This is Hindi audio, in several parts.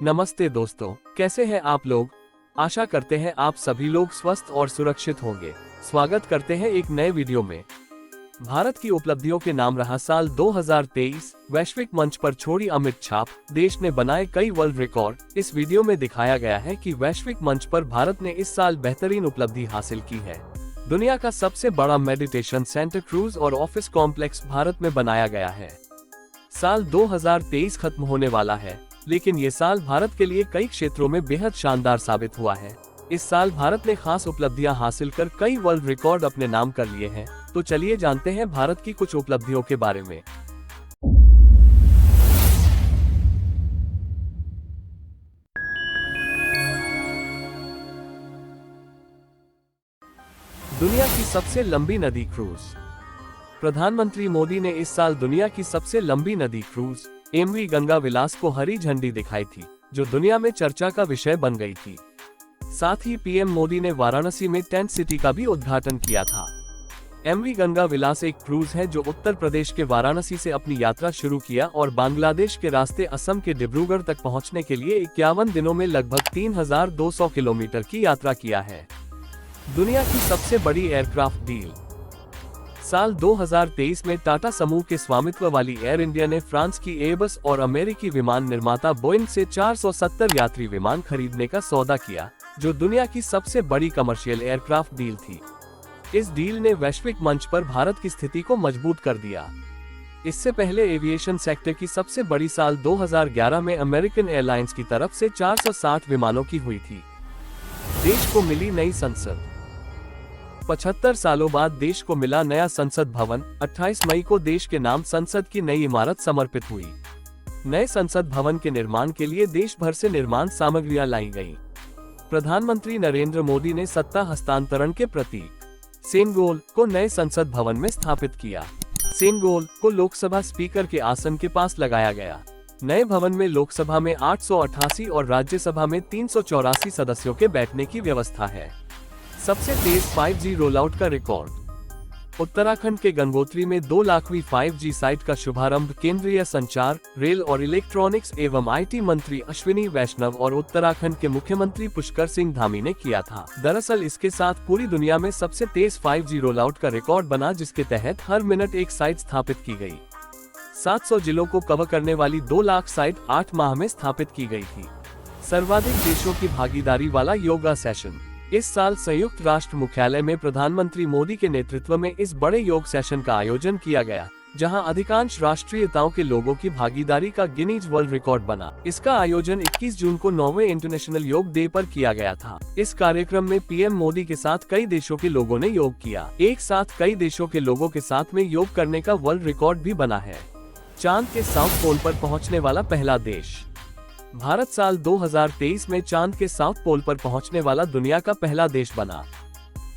नमस्ते दोस्तों, कैसे हैं आप लोग। आशा करते हैं आप सभी लोग स्वस्थ और सुरक्षित होंगे। स्वागत करते हैं एक नए वीडियो में। भारत की उपलब्धियों के नाम रहा साल 2023, वैश्विक मंच पर छोड़ी अमिट छाप, देश ने बनाए कई वर्ल्ड रिकॉर्ड। इस वीडियो में दिखाया गया है कि वैश्विक मंच पर भारत ने इस साल बेहतरीन उपलब्धि हासिल की है। दुनिया का सबसे बड़ा मेडिटेशन सेंटर, क्रूज और ऑफिस कॉम्प्लेक्स भारत में बनाया गया है। साल 2023 खत्म होने वाला है, लेकिन ये साल भारत के लिए कई क्षेत्रों में बेहद शानदार साबित हुआ है। इस साल भारत ने खास उपलब्धियां हासिल कर कई वर्ल्ड रिकॉर्ड अपने नाम कर लिए हैं। तो चलिए जानते हैं भारत की कुछ उपलब्धियों के बारे में। दुनिया की सबसे लंबी नदी क्रूज। प्रधानमंत्री मोदी ने इस साल दुनिया की सबसे लंबी नदी क्रूज एमवी गंगा विलास को हरी झंडी दिखाई थी, जो दुनिया में चर्चा का विषय बन गई थी। साथ ही पीएम मोदी ने वाराणसी में टेंट सिटी का भी उद्घाटन किया था। एमवी गंगा विलास एक क्रूज है जो उत्तर प्रदेश के वाराणसी से अपनी यात्रा शुरू किया और बांग्लादेश के रास्ते असम के डिब्रूगढ़ तक पहुंचने के लिए 51 दिनों में लगभग 3200 किलोमीटर की यात्रा किया है। दुनिया की सबसे बड़ी एयरक्राफ्ट डील। साल 2023 में टाटा समूह के स्वामित्व वाली एयर इंडिया ने फ्रांस की एयरबस और अमेरिकी विमान निर्माता बोइंग से 470 यात्री विमान खरीदने का सौदा किया, जो दुनिया की सबसे बड़ी कमर्शियल एयरक्राफ्ट डील थी। इस डील ने वैश्विक मंच पर भारत की स्थिति को मजबूत कर दिया। इससे पहले एविएशन सेक्टर की सबसे बड़ी साल 2011 में अमेरिकन एयरलाइंस की तरफ से 460 विमानों की हुई थी। देश को मिली नई संसद। 75 सालों बाद देश को मिला नया संसद भवन। 28 मई को देश के नाम संसद की नई इमारत समर्पित हुई। नए संसद भवन के निर्माण के लिए देश भर से निर्माण सामग्रियां लाई गईं। प्रधानमंत्री नरेंद्र मोदी ने सत्ता हस्तांतरण के प्रतीक सेनगोल को नए संसद भवन में स्थापित किया। सेनगोल को लोकसभा स्पीकर के आसन के पास लगाया गया। नए भवन में लोकसभा में 888 और राज्यसभा में 384 सदस्यों के बैठने की व्यवस्था है। सबसे तेज 5G रोलआउट का रिकॉर्ड। उत्तराखंड के गंगोत्री में 2 लाखवीं 5G साइट का शुभारंभ केंद्रीय संचार, रेल और इलेक्ट्रॉनिक्स एवं आईटी मंत्री अश्विनी वैष्णव और उत्तराखंड के मुख्यमंत्री पुष्कर सिंह धामी ने किया था। दरअसल इसके साथ पूरी दुनिया में सबसे तेज 5G रोलआउट का रिकॉर्ड बना, जिसके तहत हर मिनट एक साइट स्थापित की गई। 700 जिलों को कवर करने वाली 2 लाख साइट 8 माह में स्थापित की गई थी। सर्वाधिक देशों की भागीदारी वाला योगा सेशन। इस साल संयुक्त राष्ट्र मुख्यालय में प्रधानमंत्री मोदी के नेतृत्व में इस बड़े योग सेशन का आयोजन किया गया, जहां अधिकांश राष्ट्रीयताओं के लोगों की भागीदारी का गिनीज वर्ल्ड रिकॉर्ड बना। इसका आयोजन 21 जून को 9वें इंटरनेशनल योग डे पर किया गया था। इस कार्यक्रम में पीएम मोदी के साथ कई देशों के लोगों ने योग किया। एक साथ कई देशों के लोगों के साथ में योग करने का वर्ल्ड रिकॉर्ड भी बना है। चांद के साउथ पोल पर पहुँचने वाला पहला देश। भारत साल 2023 में चांद के साउथ पोल पर पहुंचने वाला दुनिया का पहला देश बना।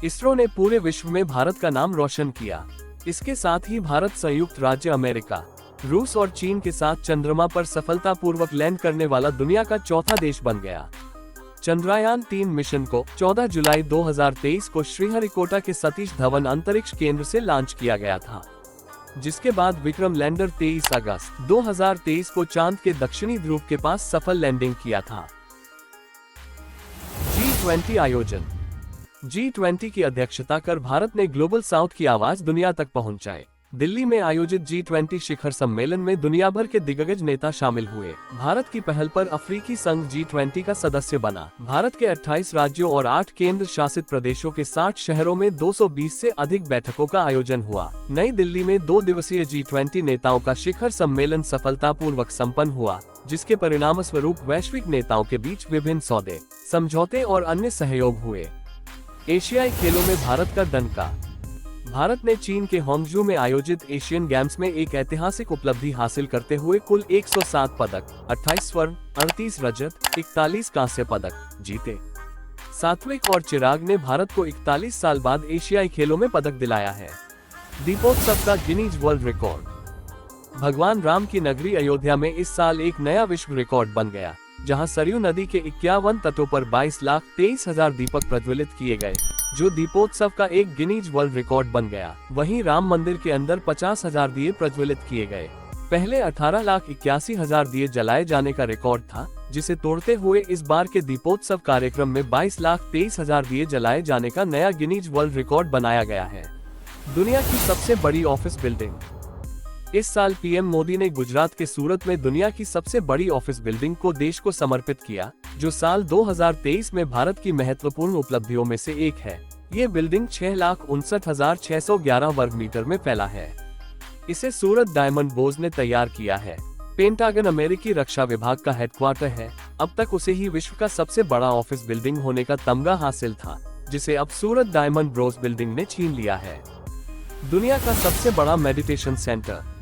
इसरो ने पूरे विश्व में भारत का नाम रोशन किया। इसके साथ ही भारत संयुक्त राज्य अमेरिका, रूस और चीन के साथ चंद्रमा पर सफलतापूर्वक लैंड करने वाला दुनिया का चौथा देश बन गया। चंद्रयान 3 मिशन को 14 जुलाई 2023 को श्रीहरिकोटा के सतीश धवन अंतरिक्ष केंद्र से लॉन्च किया गया था, जिसके बाद विक्रम लैंडर 23 अगस्त 2023 को चांद के दक्षिणी ध्रुव के पास सफल लैंडिंग किया था। G20 आयोजन। G20 की अध्यक्षता कर भारत ने ग्लोबल साउथ की आवाज दुनिया तक पहुंचाई। दिल्ली में आयोजित G20 शिखर सम्मेलन में दुनिया भर के दिग्गज नेता शामिल हुए। भारत की पहल पर अफ्रीकी संघ G20 का सदस्य बना। भारत के 28 राज्यों और 8 केंद्र शासित प्रदेशों के 60 शहरों में 220 से अधिक बैठकों का आयोजन हुआ। नई दिल्ली में 2 दिवसीय G20 नेताओं का शिखर सम्मेलन सफलतापूर्वक संपन्न हुआ, जिसके परिणाम स्वरूप वैश्विक नेताओं के बीच विभिन्न सौदे, समझौते और अन्य सहयोग हुए। एशियाई खेलों में भारत का डंका। भारत ने चीन के होंगजू में आयोजित एशियन गेम्स में एक ऐतिहासिक उपलब्धि हासिल करते हुए कुल 107 पदक, 28 स्वर्ण, 38 रजत, 41 कांस्य पदक जीते। सात्विक और चिराग ने भारत को 41 साल बाद एशियाई खेलों में पदक दिलाया है। दीपोत्सव का गिनीज वर्ल्ड रिकॉर्ड। भगवान राम की नगरी अयोध्या में इस साल एक नया विश्व रिकॉर्ड बन गया, जहां सरयू नदी के 51 तटों पर 22,23,000 दीपक प्रज्वलित किए गए, जो दीपोत्सव का एक गिनीज वर्ल्ड रिकॉर्ड बन गया। वहीं राम मंदिर के अंदर 50,000 दिए प्रज्वलित किए गए। पहले 18,81,000 दिए जलाए जाने का रिकॉर्ड था, जिसे तोड़ते हुए इस बार के दीपोत्सव कार्यक्रम में 22,23,000 दिए जलाए जाने का नया गिनीज वर्ल्ड रिकॉर्ड बनाया गया है। दुनिया की सबसे बड़ी ऑफिस बिल्डिंग। इस साल पीएम मोदी ने गुजरात के सूरत में दुनिया की सबसे बड़ी ऑफिस बिल्डिंग को देश को समर्पित किया, जो साल 2023 में भारत की महत्वपूर्ण उपलब्धियों में से एक है। ये बिल्डिंग 6,59,611 वर्ग मीटर में फैला है। इसे सूरत डायमंड बोर्स ने तैयार किया है। पेंटागन अमेरिकी रक्षा विभाग का हेडक्वार्टर है। अब तक उसे ही विश्व का सबसे बड़ा ऑफिस बिल्डिंग होने का तमगा हासिल था, जिसे अब सूरत डायमंड बोर्स बिल्डिंग ने छीन लिया है। दुनिया का सबसे बड़ा मेडिटेशन सेंटर।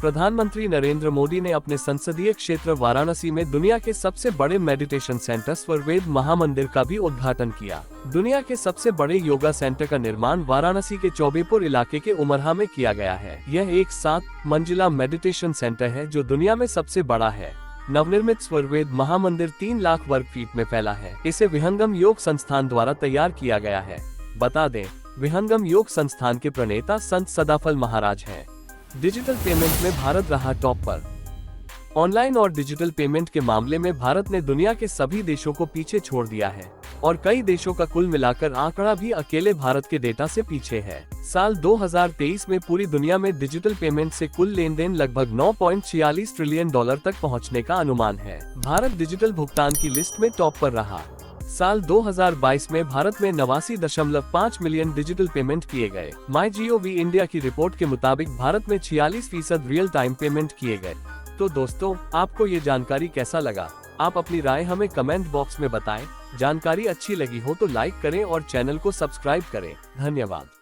प्रधानमंत्री नरेंद्र मोदी ने अपने संसदीय क्षेत्र वाराणसी में दुनिया के सबसे बड़े मेडिटेशन सेंटर स्वरवेद महामंदिर का भी उद्घाटन किया। दुनिया के सबसे बड़े योगा सेंटर का निर्माण वाराणसी के चौबेपुर इलाके के उमरहा में किया गया है। यह एक 7 मंजिला मेडिटेशन सेंटर है, जो दुनिया में सबसे बड़ा है। नवनिर्मित स्वरवेद महामंदिर 3 लाख वर्ग फीट में फैला है। इसे विहंगम योग संस्थान द्वारा तैयार किया गया है। बता दें, विहंगम योग संस्थान के प्रणेता संत सदाफल महाराज हैं। डिजिटल पेमेंट में भारत रहा टॉप पर। ऑनलाइन और डिजिटल पेमेंट के मामले में भारत ने दुनिया के सभी देशों को पीछे छोड़ दिया है और कई देशों का कुल मिलाकर आंकड़ा भी अकेले भारत के डेटा से पीछे है। साल 2023 में पूरी दुनिया में डिजिटल पेमेंट से कुल लेन देन लगभग 9.46 ट्रिलियन डॉलर तक पहुंचने का अनुमान है। भारत डिजिटल भुगतान की लिस्ट में टॉप पर रहा। साल 2022 में भारत में 89.5 मिलियन डिजिटल पेमेंट किए गए। MyGov इंडिया की रिपोर्ट के मुताबिक भारत में 46% रियल टाइम पेमेंट किए गए। तो दोस्तों, आपको ये जानकारी कैसा लगा? आप अपनी राय हमें कमेंट बॉक्स में बताएं। जानकारी अच्छी लगी हो तो लाइक करें और चैनल को सब्सक्राइब करें। धन्यवाद।